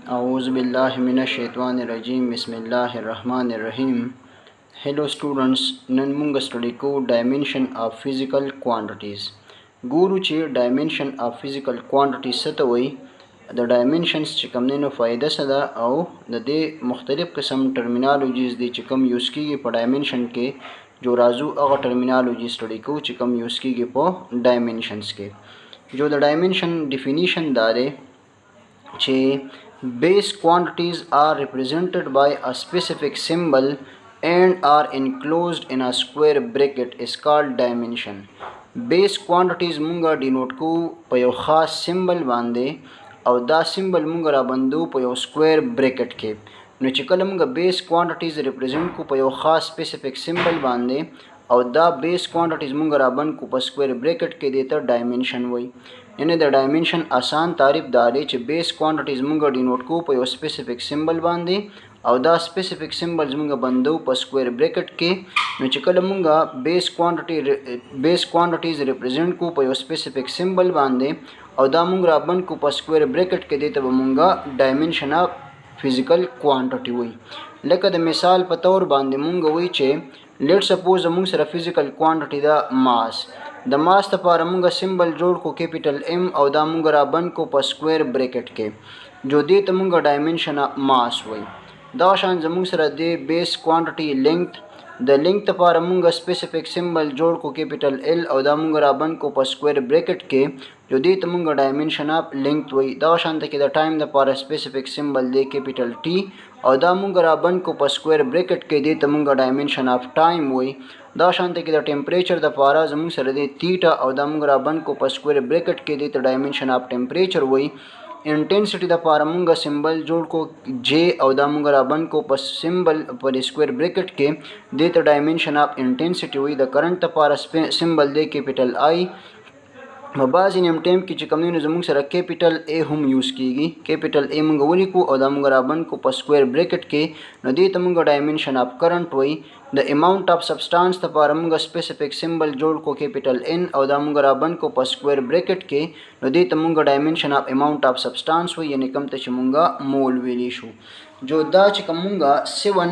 औज़ु बिल्लाहि मिनश शैतानिर रजीम बिस्मिल्लाहिर रहमानिर रहीम। हेलो स्टूडेंट्स, नन मुंग स्टडी को डायमेंशन ऑफ फिजिकल क्वांटिटीज़ गुरु चे डायमेंशन ऑफ फिजिकल क्वांटिटीज सतवई द डायमेंशंस चिकम ने फ़ायदा सदा और दे मुख्तलिफ़ किस्म टर्मिनोलॉजीज़ दी चिकम यूज़ की पर डायमेंशन के जो राजू अगर टर्मिनोलॉजी स्टडी को चिकम यूज़ की पर डायमेंशंस के जो द डायमेंशन डिफिनीशन दारे चे base quantities are represented by a specific symbol and are enclosed in a square bracket is called dimension. Base quantities munga denote को पयो खास सिंबल बांधे और दा सिंबल munga रा बंदू पयो स्क्वायर ब्रैकेट के नो चिकल munga बेस क्वांटिटीज रिप्रेजेंट को पयो खास स्पेसिफिक सिंबल बांधे और दा बेस क्वांटिटीज munga रा बन को पर स्क्वायर ब्रैकेट के देता डायमेंशन वही यानी द डायमेंशन आसान तारीफ दारे च बेस क्वांटिटीज मुंगा डिनोट को पयो स्पेसिफिक सिंबल बांधे और दा स्पेसिफिक सिंबल्स मुंगा बंदो पर स्क्वायर ब्रैकेट के नो चिकल मुंगा बेस क्वांटिटीज रिप्रेजेंट को पयो स्पेसिफिक सिंबल बांधे और दा मुंगा बन को पर स्क्वायर ब्रैकेट के देते वो मुंगा डायमेंशन ऑफ फिजिकल क्वांटिटी हुई लेकिन मिसाल पतौर बांधे मुंगा हुई चे लेट सपोज मुंग सर फिजिकल क्वांटिटी दा मास द मास तपारा मुंगा सिंबल जोड़ को कैपिटल एम और दा मुंगा बन को पर स्क्वायर ब्रैकेट के जो दे मुंगा डायमेंशन ऑफ मास हुई दा शान जमुंग सर दे बेस क्वांटिटी लेंथ द लेंथ तपारा मुंगा स्पेसिफिक सिंबल जोड़ को कैपिटल एल और दा मुंगा बन को पर स्क्वायर ब्रैकेट के जो दे मुंगा डायमेंशन ऑफ लेंथ हुई दा शान तक द टाइम तपारा स्पेसिफिक सिंबल दे कैपिटल टी और दा मुंगा बन को पर स्क्वायर ब्रैकेट के दे मुंगा डायमेंशन ऑफ टाइम हुई दा शांति के द टेम्परेचर द पारा जमुंग सर दे थीटा और दा मुंगा बन को पर स्क्वायर ब्रैकेट के दे डायमेंशन ऑफ टेम्परेचर हुई इंटेंसिटी द पारा मुंगा सिंबल जोड़ को जे और दा मुंगा बन को पर सिंबल पर स्क्वायर ब्रैकेट के दे डायमेंशन ऑफ इंटेंसिटी हुई द करंट द पारा सिंबल दे कैपिटल आई बाज़ इन टाइम की चिकमनी जमुंग सर कैपिटल ए हम यूज़ कीगी कैपिटल ए मुंगा वली को और दा मुंगा बन को पर स्क्वायर ब्रैकेट के न दे मुंगा डायमेंशन ऑफ करंट हुई द अमाउंट ऑफ सब्सटेंस तपारा मुंगा स्पेसिफिक सिंबल जोड़ को कैपिटल एन और दा मुंगा बन को पर स्क्वायर ब्रैकेट के न दे मुंगा dimension of amount of substance हुई यानी कम तच मुंगा मोल वेली शो जो दा चिकमुंगा 7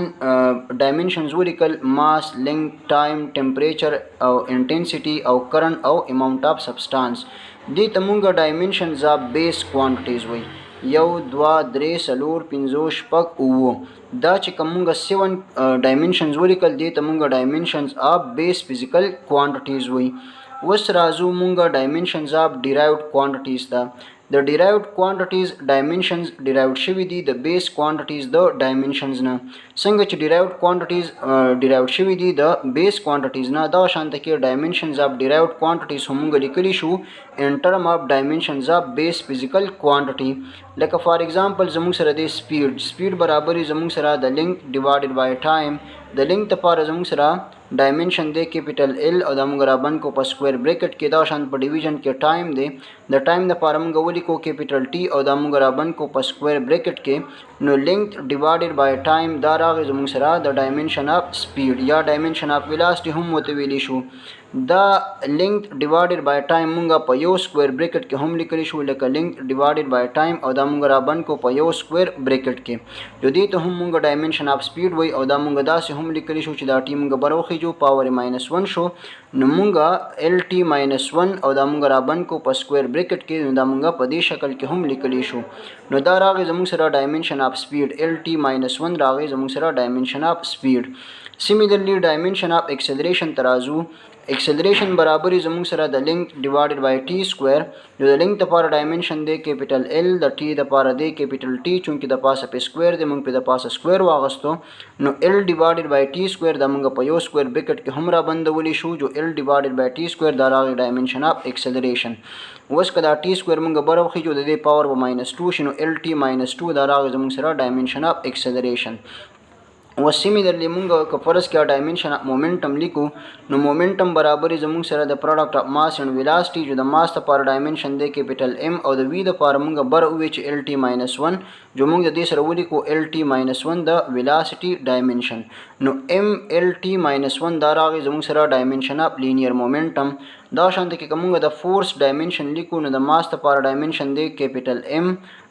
डायमेंशंस वरिकल मास लेंथ टाइम टेम्परेचर और इंटेंसिटी और करंट और अमाउंट ऑफ सब्सटेंस दे मुंगा डायमेंशंस ऑफ बेस क्वांटिटीज हुई यौ द्वा द्रे सलोर पिंजोश पक उवो दा चिकमुंगा 7 डायमेंशंस वरिकल दे मुंगा dimensions of base physical quantities हुई वस राजू मुंगा डायमेंशंस ऑफ डिराइव्ड क्वांटिटीज था the derived quantities dimensions derived shivi di the base quantities the dimensions na संगच derived quantities derived shivi di the base quantities na da shanta ke dimensions of derived quantities homunga likali shu in term of dimensions of base physical quantity like for example zamung sara de speed बराबर zamung sara the length divided by time the length par zamung sara dimension दे capital L और दामुंगा बन को पर square bracket के दाशान पर डिवीजन के टाइम दे द टाइम द पारमुंगा वली को कैपिटल टी और दामुंगा बन को पर स्क्वायर ब्रैकेट के नो लेंथ डिवाइडेड बाय टाइम दारा जमुंग सरा द डायमेंशन ऑफ स्पीड या डायमेंशन ऑफ वेलोसिटी हम मोतवेली शो द लेंथ डिवाइडेड बाय टाइम मुंगा पयो स्क्वायर ब्रैकेट के हम लिखली शो लेक लेंथ डिवाइडेड बाय टाइम और दामुंगा बन को पयो स्क्वायर ब्रैकेट के जो दी तो हम मुंगा डायमेंशन ऑफ स्पीड वही और दामुंगा दा से हम लिखली शो चिदा टी मुंगा बरोखी जो पावर -1 शो नमुंगा एल टी -1 और दामुंगा बन को पर स्क्वायर ब्रैकेट के दामुंगा पदी शक्ल के हम लिखली शो नो दा रागे जमुंग सरा dimension of speed L T -1 रागे जमुंग सरा dimension of speed similarly dimension of acceleration तराजू एक्सेलरेशन बराबर जमुंग सरा द length divided by T square जो द लेंथ पारा डायमेंशन दे कैपिटल एल द टी द पारा दे कैपिटल टी चूंकि द पास पे स्क्वायर दे मुंग पे द पास स्क्वायर वागस्तो नो L divided by T square द मुंग पयो स्क्वायर ब्रैकेट के हमरा बंद वली शू जो L divided by T square Dara dimension of acceleration वस कदा टी स्क्वायर मुंग बरोखी जो दे पावर -2 शिनो एल टी -2 दारा जमुंग सरा डायमेंशन ऑफ एक्सेलरेशन व सिमिलरली मुंगा का फर्ज क्या डायमेंशन ऑफ मोमेंटम लिखो नो मोमेंटम बराबर जमुंग सरा the product of mass and velocity जो द मास द पार डायमेंशन दे कैपिटल एम और द वी द पार मुंगा बर उच एल टी -1 जो मुंग दे सर वली को एल टी -1 द वेलोसिटी डायमेंशन नो एम एल टी -1 दारा जमुंग सरा डायमेंशन ऑफ लीनियर मोमेंटम دا شانته کې کومه د فورس ډایمنشن لیکو نو د ماس لپاره ډایمنشن دی کیپیټل ام.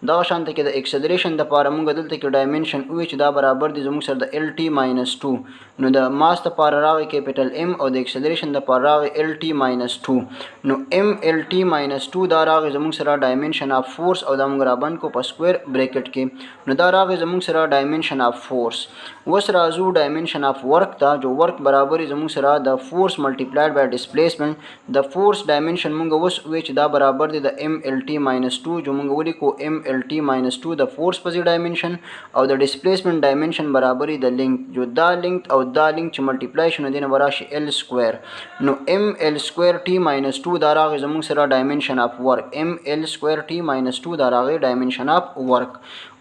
دا شانته کې د اکسلریشن لپاره موږ دلته کې ډایمنشن وې چې دا برابر دي زموږ سره د ال ټي ماینس 2 نو د ماس لپاره راغی کیپیټل ام او د اکسلریشن لپاره راغی ال ټي ماینس 2 نو ام ال ټي ماینس 2 دا راغی زموږ سره ډایمنشن اف فورس او دا موږ را بند کو په سکوير بریکټ کې نو دا راغی زموږ سره ډایمنشن اف فورس. وس راځو ډایمنشن اف ورک ته جو ورک برابر زموږ سره د فورس ملټیپلایډ بای ډیسپلیسمنت. د فورس ډایمنشن موږ وس وې چې دا برابر دی د ام ال ټي ماینس 2 جو موږ ولیکو ام ال ټي ماینس 2 د فورس په ډایمنشن او د ډیسپلیسمنت ډایمنشن برابر دی د لینک جو دا لینک او دا لینک چې ملټیپلای شنو دینه براشي ال سکوير نو ام ال سکوير ټي ماینس 2 دا راغی زموږ سره ډایمنشن اف ورک ام ال سکوير ټي ماینس 2 دا راغی ډایمنشن اف ورک.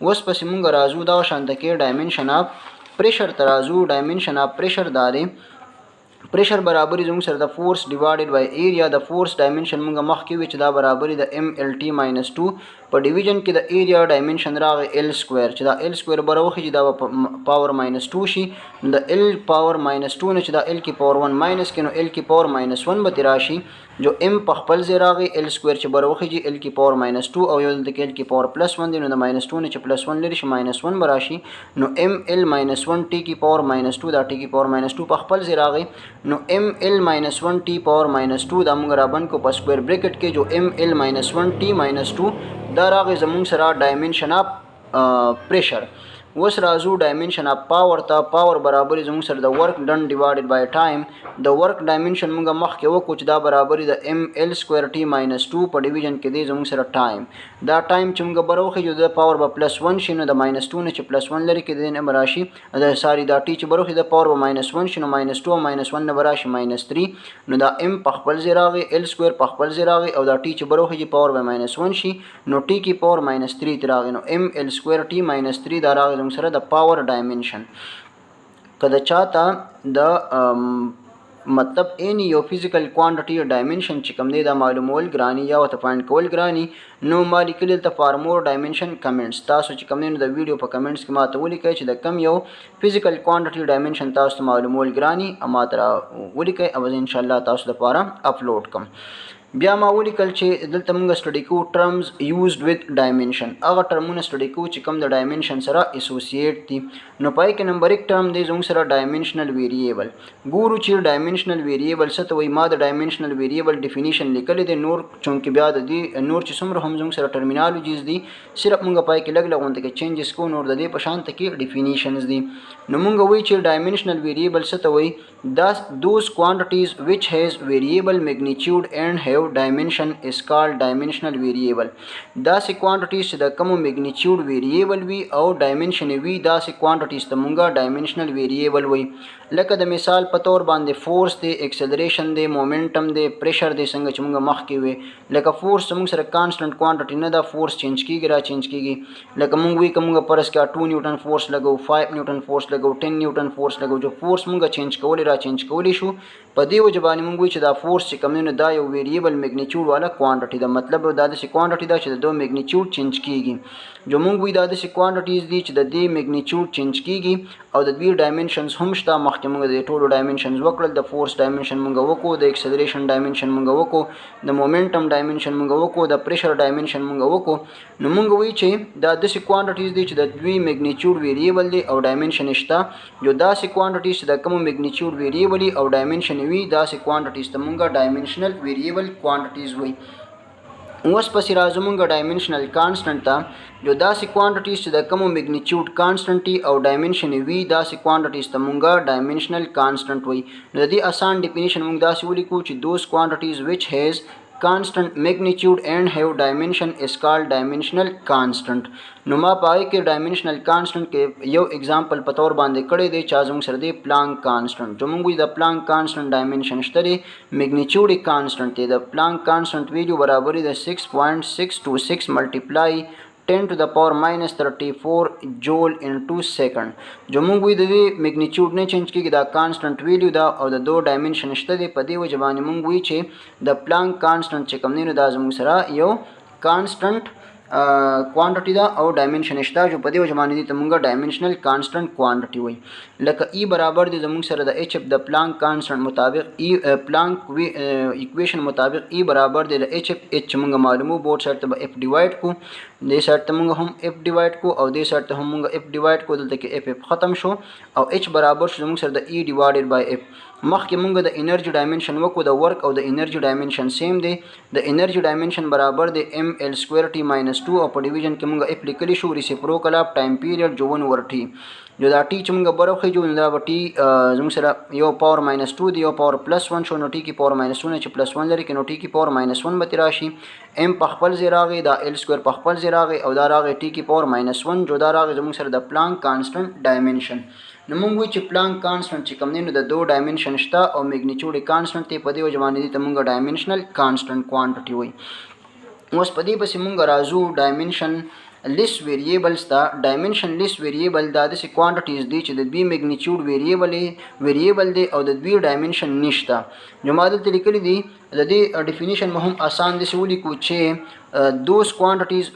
وس پس موږ راځو دا شانته کې ډایمنشن اف پریشر ترازو. ډایمنشن اف پریشر داري پریشر برابر زموږ سره د فورس ډیوایډډ بای ایریا. د فورس ډایمنشن موږ مخکې وی چې دا برابر د ام ال ټي ماینس 2 په ډیویژن کې د ایریا ډایمنشن راغی ال سکوير چې دا ال سکوير برابر چې دا پاور ماینس 2 شي د ال پاور ماینس 2 نه چې دا ال کی پاور 1 ماینس کې نو ال کی پاور ماینس 1 به راشي جو ام په خپل ځای راغی ال سکوير چې برابر چې ال کی پاور ماینس 2 او یو د ال کی پاور پلس 1 دی نو د ماینس 2 نه چې پلس 1 لري شي ماینس 1 براشي نو ام ال ماینس 1 ټي کی پاور ماینس 2 دا ټي کی پاور ماینس 2 په خپل ځای راغی نو ام ال ماینس 1 ټي پاور ماینس 2 دا موږ را بند کو په سکوير بریکټ کې جو ام ال ماینس 1 ټي ماینس 2 دا راغی زموږ سره ډایمنشن اف پریشر. وس راځو ډایمنشن اف پاور ته. پاور برابر زموږ سره د ورک ډن ډیوایډډ بای ټایم. د ورک ډایمنشن موږ مخکې وکړو چې دا برابر د ام ال سکوير ټي ماینس 2 په ډیویژن کې دی زموږ سره ټایم. دا ټایم چې موږ بروخه جو د پاور به پلس 1 شي نو د ماینس 2 نه چې پلس 1 لري کې د نه راشي د ساری دا ټي چې بروخه د پاور به ماینس 1 شي نو ماینس 2 ماینس 1 نه راشي ماینس 3 نو دا ام په خپل ځای راغی ال سکوير په خپل ځای راغی او دا ټي چې بروخه چې پاور به ماینس 1 شي نو ټي کی پاور ماینس 3 راغی نو ام ال سکوير ټي ماینس 3 دا راغی زموږ سره د پاور ډایمنشن. کله چاته د مطلب any یو فزیکل کوانټیټي ډایمنشن چې کوم دی دا معلومول ګرانی یا ته فایند کول ګرانی نو ما لیکل ته فار مور ډایمنشن کمنټس تاسو چې کوم نه د ویډیو په کمنټس کې ماته ولیکئ چې د کم یو فزیکل کوانټیټي ډایمنشن تاسو معلومول ګرانی اما تر ولیکئ او ان شاء الله تاسو لپاره اپلوډ کوم. بیا ما ولیکل چې دلته موږ سټډي کو ټرمز یوزډ وذ ډایمنشن. هغه ټرمونه سټډي کو چې کوم د ډایمنشن سره اسوسییټ دي. نو پای کې نمبر 1 ټرم دی زموږ سره ډایمنشنل ویریبل. ګورو چې ډایمنشنل ویریبل څه ته وایي. ما د ډایمنشنل ویریبل ډیفینیشن لیکل دي نور چونکې بیا د دې نور چې څومره هم زموږ سره ټرمینالوجیز دي صرف موږ پای کې لګ لغونته کې چینجز کو نور د دې په شان ته کې ډیفینیشنز دي. نو موږ وایي چې ډایمنشنل ویریبل څه ته وایي. those quantities which has variable magnitude and have dimension is called dimensional variable. دا سي quantities چې د کوم magnitude variable وي او dimension وي دا سي quantities ته مونږه dimensional variable وي. لکه د مثال په تور باندې فورس دی acceleration دی momentum دی pressure دی څنګه چې مونږه مخکې وي. لکه فورس مونږ سره constant quantity نه دا فورس چینج کیږي را چینج کیږي. لکه مونږ وی کومه پرس کې 2 نیوټن فورس لګو 5 نیوټن فورس لګو 10 نیوټن فورس لګو جو فورس مونږه چینج کولې چینج کولی شو په دې وجه باندې موږ وایو چې دا فورس چې کوم نه دا یو ویریبل میګنیچیوډ والا کوانټیټي دا مطلب دا د کوانټیټي دا چې د دوه میګنیچیوډ چینج کیږي. جو موږ وایو دا د کوانټیټیز دي چې د دې میګنیچیوډ چینج کیږي او د دوی ډایمنشنز هم شته. مخکې موږ د ټولو ډایمنشنز وکړل. د فورس ډایمنشن موږ وکړو د اکسلریشن ډایمنشن موږ وکړو د مومنټم ډایمنشن موږ وکړو د پریشر ډایمنشن موږ وکړو. نو موږ وایو چې دا د کوانټیټیز دي چې د دوی میګنیچیوډ ویریبل دي او ډایمنشن شته. جو دا کوانټیټیز د کوم میګنیچیوډ ویریبل او ډایمنشن وی دا سي کوانټیټیز ته مونږه ډایمنشنل ویریبل کوانټیټیز وایي. اوس پسې راځو مونږه ډایمنشنل کانسټنټ ته. جو دا سي کوانټیټیز چې د کوم میګنیچیوډ کانسټنټ او ډایمنشن وی دا سي کوانټیټیز ته مونږه ډایمنشنل کانسټنټ وایي. نو د دې آسان ډیفینیشن مونږ دا سي ولیکو چې دوز کوانټیټیز which has constant magnitude and have dimension is called dimensional constant. نو ما پای کې ډایمنشنل کانسټنټ کې یو اگزامپل په تور باندې کړی دی چې زموږ سره دی پلانک کانسټنټ. جو موږ د پلانک کانسټنټ ډایمنشن شته دی میګنیچیوډ کانسټنټ دی. د پلانک کانسټنټ ویلیو برابر دی 6.626 ملټیپلای 10 to the power minus 34 جول انټو سیکنډ. جو موږ وی د دې میګنیچیوډ نه چینج کیږي دا کانسټنټ ویلیو دا او د دوه ډایمنشن شته دی. په دې وجه باندې موږ وی چې د پلانک کانسټنټ چې کوم نه دا زموږ سره یو کانسټنټ क्वांटिटी دا او डायमेंशन شته جو په دې وجه باندې ته مونږه ډایمنشنل کانسټنټ کوانټیټي وایي. لکه ای برابر دی زموږ سره د ایچ اف د پلانک کانسټنټ مطابق ای پلانک ایکویشن مطابق ای برابر دی د ایچ اف ایچ مونږه معلومو بورډ سره ته اف ډیوایډ کو دې سره ته مونږ هم اف ډیوایډ کو او دې سره ته هم مونږ اف ډیوایډ کو دلته کې اف ختم شو او ایچ برابر شو زموږ سره د ای ډیوایډډ بای اف. مخکې مونږ د انرژي ډایمنشن وکړو د ورک او د انرژي ډایمنشن سیم دی. د انرژي ډایمنشن برابر دی ام ال سکوير ټي ماینس 2 او په ډیویژن کې مونږ اف لیکلی شو ریسیپروکل اف ټایم پیریډ جو 1 ور ټي جو دا ټي چې مونږ برخه جو دا ټي زموږ سره یو پاور ماینس 2 دی یو پاور پلس 1 شو نو ټي کې پاور ماینس 1 چې پلس 1 لري کې نو ټي کې پاور ماینس 1 به راشي ام په خپل ځای راغی دا ال سکوير په خپل ځای راغی او دا راغی ټي کې پاور ماینس 1 جو دا راغی زموږ سره د پلانک کانسټنټ ډایمنشن. نو مونږ وی چې پلانک کانسټنټ چې کوم دی نو د دو ډایمنشن شته او میګنیچیوډ کانسټنټ ته په دې وجه باندې ته مونږ ډایمنشنل کانسټنټ کوانټیټي وایي. اوس په دې پسې مونږ راځو ډایمنشن لیس ویریبلز ته. ډایمنشن لیس ویریبل دا داسې کوانټیټیز دي چې د دوی میګنیچیوډ ویریبل دی او د دوی ډایمنشن نشته. نو ما دلته لیکلي دي د دې ډیفینیشن مهم آسان داسې ولیکو چې دوز کوانټیټیز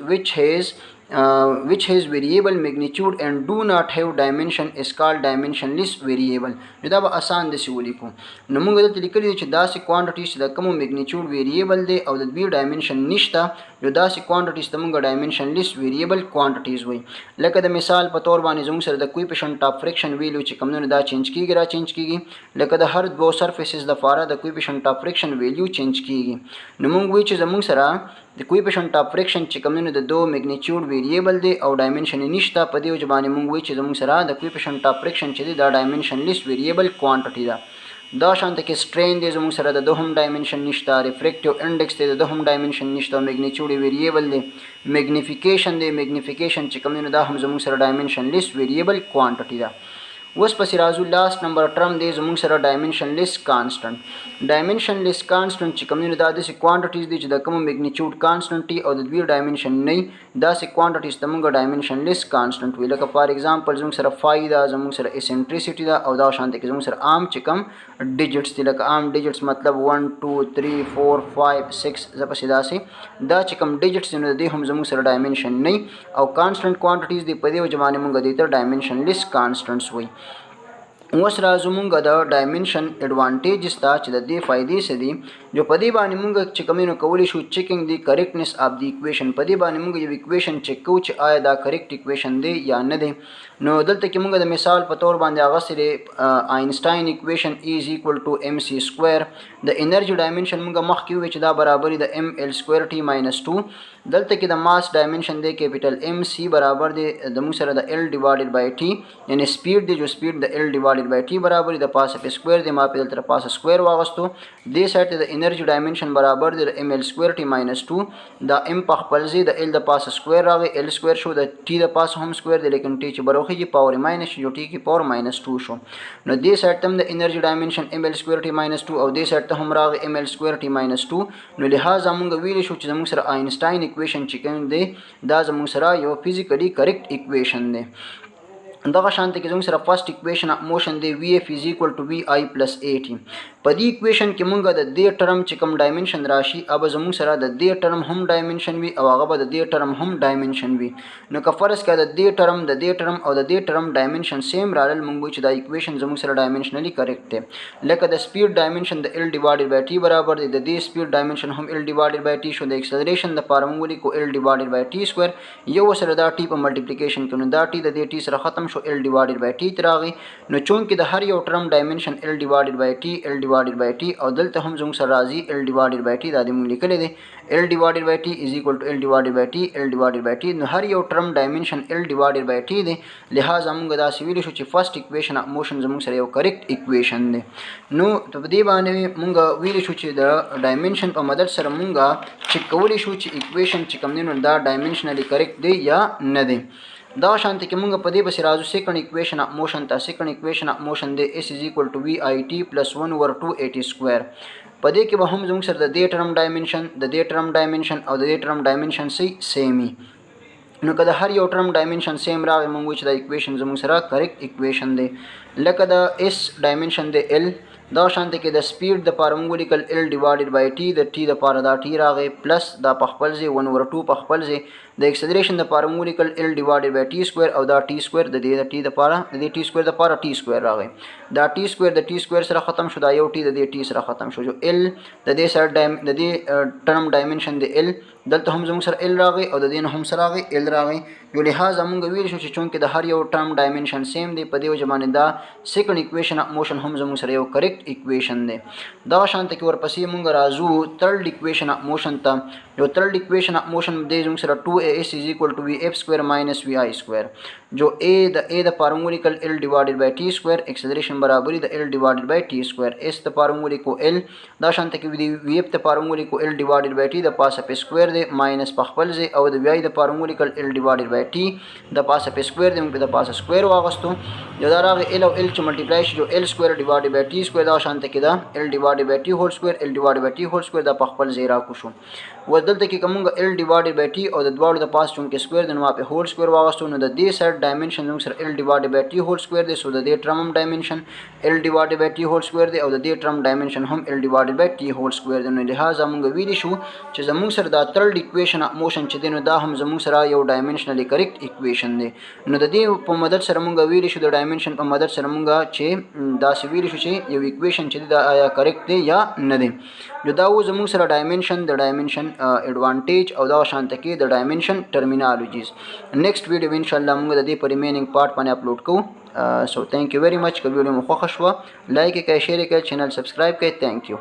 which has variable magnitude and do not have dimension is called dimensionless variable. نو دا به آسان داسې ولیکو. نو موږ دلته لیکلي چې داسې کوانټیټیز چې د کومو میګنیچیوډ ویریبل دی او د دوی ډایمنشن نشته نو داسې کوانټیټیز ته موږ ډایمنشنلیس ویریبل کوانټیټیز وایي. لکه د مثال په تور باندې زموږ سره د کویفیشنټ اف فریکشن ویلیو چې کوم نه دا چینج کیږي را چینج کیږي لکه د هر دوه سرفیسز لپاره د کویفیشنټ اف فریکشن ویلیو چینج کیږي. نو موږ وایو چې زموږ سره د کویفیشنټ اف فریکشن چې کوم نه د دوه میګنیچیوډ ویریبل دی او ډایمنشن نشته په دې وجه باندې موږ وایو چې زموږ سره د کویفیشنټ اف فریکشن چې دی دا ډایمنشنلیس ویریبل کوانټیټي ده. دا شانته کې سټرین دی زموږ سره د دوهم ډایمنشن نشته ریفریکټیو انډیکس دی د دوهم ډایمنشن نشته میګنیچیوډ ویریبل دی میګنیفیکیشن چې کوم نه دا هم زموږ سره ډایمنشنلیس ویریبل کوانټیټي ده. اوس پسې راځو لاست نمبر ټرم دی زموږ سره ډایمنشنلیس کانسټنټ. ډایمنشنلیس کانسټنټ چې کوم نه دا داسې کوانټیټیز دي چې د کوم میګنیچیوډ کانسټنټ او د دوی ډایمنشن نه داسې کوانټیټیز ته موږ ډایمنشنلیس کانسټنټ ویل. لکه فار ایگزامپل زموږ سره فای دا زموږ سره اسنټریسټي دا او دا شانته کې زموږ سره عام چې کوم ډیجټس دي لکه عام ډیجټس مطلب 1 2 3 4 5 6 زپسې داسې دا چې کوم ډیجټس دي نو د دې هم زموږ سره ډایمنشن نه او کانسټنټ کوانټیټیز دي په دې وجه باندې موږ دې ته ډایمنشنلیس کانسټنټس وایي. اوس راځو مونږ د ډایمنشن اډوانټیجز ته چې د دې فائدې څه دي جو په دې باندې مونږ چې کومینو کولی شو چیکینګ دی کریکټنس اف دی ایکویشن. په دې باندې مونږ یو ایکویشن چیک کوو چې آیا دا کریکټ ایکویشن دی یا نه دی. نو دلته کې مونږ د مثال په تور باندې هغه سره آینسټاین ایکویشن از ایکوال ټو ام سی سکوير د انرژي ډایمنشن مونږ مخکې وی چې دا برابر د ام ال سکوير ټي ماینس 2. دلته کې د ماس ډایمنشن دی کیپیټل ام سی برابر دی د مونږ سره د ال ډیوایډډ بای ټي یعنی سپیډ دی جو سپیډ د ال ډیوایډډ بای ټي برابر د پاسه په سکوير دی ما په دلته پاسه سکوير واغستو دې سایت د انرژي ډایمنشن برابر دی د ام ال سکوير ټي ماینس 2 دا ام په خپل ځای د ال د پاسه سکوير راغی ال سکوير شو د ټي د پاسه هم سکوير دی لیکن ټي چې بروخي جی پاور ماینس جو ټي کی پاور ماینس 2 شو. نو دې سایت تم د انرژي ډایمنشن ام ال سکوير ټي ماینس 2 او دې سایت ته هم راغی ام ال سکوير ټي ماینس 2. نو لہذا موږ ویل شو چې موږ سره آینسټاین ایکویشن چې کوم دی دا زموږ سره یو فزیکلی کریکټ ایکویشن دی. دغه شانته کې زموږ سره فرست ایکویشن اف موشن دی وی اف از ایکوال ټو وی آی پلس 80. په دې ایکویشن کې مونږ د دې ټرم چې کوم ډایمنشن راشي اب زموږ سره د دې ټرم هم ډایمنشن وي او هغه به د دې ټرم هم ډایمنشن وي. نو که فرض کړه د دې ټرم او د دې ټرم ډایمنشن سیم راړل مونږ چې دا ایکویشن زموږ سره ډایمنشنلی کریکټ دی. لکه د سپیډ ډایمنشن د ال ډیوایډډ بای ټي برابر دی د دې سپیډ ډایمنشن هم ال ډیوایډډ بای ټي شو. د ایکسلریشن د پاره مونږ لیکو ال ډیوایډډ بای ټي سکوير یو سره دا ټي په ملټیپلیکیشن کې نو دا ټي د دې ټي سره ختم شو ال ډیوایډډ بای ټي تراغي. نو چون کې د هر یو ټرم ډایمنشن ال ډیوایډډ بای ټي ال ډیوایډډ بای ټي او دلته هم زموږ سره راځي ال ډیوایډډ بای ټي دا د مونږ لیکل دي ال ډیوایډډ بای ټي از ایکوال ټو ال ډیوایډډ بای ټي ال ډیوایډډ بای ټي. نو هر یو ټرم ډایمنشن ال ډیوایډډ بای ټي دی لہذا موږ دا ویل شو چې فرست ایکویشن اف موشن زموږ سره یو کریکټ ایکویشن دی. نو په دې باندې موږ ویل شو چې د ډایمنشن په مدد سره موږ چیک کولی شو چې ایکویشن چې کوم دی نو دا ډایمنشنلی کریکټ دی یا نه دی. دا شانته کې موږ په دې بس راځو سیکنډ ایکویشن اف موشن ته. سیکنډ ایکویشن اف موشن دی اس از ایکوال ټو وی آی ټي پلس 1 اوور 280 سکوير. په دې کې به هم زموږ سره د دې ټرم ډایمنشن او د دې ټرم ډایمنشن سیمي. نو که د هر یو ټرم ډایمنشن سیم راغی موږ چې دا ایکویشن زموږ سره کریکټ ایکویشن دی. لکه د اس ډایمنشن دی ال دا شانته کې د سپیډ د پاره موږ لیکل ال ډیوایډډ بای ټي د ټي د پاره دا ټي راغی پلس دا په خپل ځای 1 اوور 2 په خپل ځای د اکسلریشن د پاره مونږ لیکل ال ډیوایډډ بای ټي سکوير او دا ټي سکوير د دې ټي د پاره د دې ټي سکوير د پاره ټي سکوير راغی دا ټي سکوير د ټي سکوير سره ختم شو دا یو ټي د دې ټي سره ختم شو جو ال د دې سره د دې ټرم ډایمنشن د ال دلته هم زموږ سره ال راغی او د دې نه هم سره راغی ال راغی یو لحاظ موږ ویل شو چې چونکه د هر یو ټرم ډایمنشن سیم دی په دې وجه باندې دا سیکنډ ایکویشن اف موشن هم زموږ سره یو کریکټ ایکویشن دی دا شانته کې ورپسې موږ راځو تھرډ ایکویشن اف موشن ته یو تھرډ ایکویشن اف موشن دی زموږ سره 2as is equal to vf square minus vi square जो a د فارمولیکل l ډیوایډډ بای t سکوير اکسلریشن برابرۍ د l ډیوایډډ بای t سکوير s د فارمولیکو l دا شانته کې دی vf د فارمولیکو l ډیوایډډ بای t د پاسه په سکوير دی ماینس په خپل ځای او د vi د فارمولیکل l ډیوایډډ بای t د پاسه په سکوير دی موږ د پاسه سکوير واغستو یو دا راغی l او l چې ملټیپلای شي جو l سکوير ډیوایډډ بای t سکوير دا شانته کې دا l ډیوایډډ بای t هول سکوير l ډیوایډډ بای t هول سکوير دا په خپل ځای راکو شو ودلته کې کومه l ډیوایډډ بای t او د دواړو د پاس چونکه سکوير د نو په هول سکوير واغستو نو د دې سر ډایمنشن موږ سره l divided by t whole square دی سو د دې ټرم ډایمنشن l divided by t whole square دی او د دې ټرم ډایمنشن هم l divided by t whole square دی نو لہذا موږ ویلی شو چې زموږ سره دا تھرډ ایکویشن اف موشن چې دی نو دا هم زموږ سره یو ډایمنشنلی کریکټ ایکویشن دی نو د دې په مدد سره موږ ویلی شو د ډایمنشن په مدد سره موږ چې دا سی ویلی شو چې یو ایکویشن چې دا آیا کریکټ دی یا نه دی نو دا و زموږ سره ډایمنشن د ډایمنشن ایڈوانټیج او دا شانته کې د ډایمنشن ټرمینالوجیز نیکسٹ ویډیو ان شاء الله موږ د دې پر ریمیننګ پارت باندې اپلوډ کوو سو تھینک یو ویری مچ که ویډیو مو خوښه شوه لایک یې کړئ شیر یې کړئ چینل سبسکرایب کړئ تھینک یو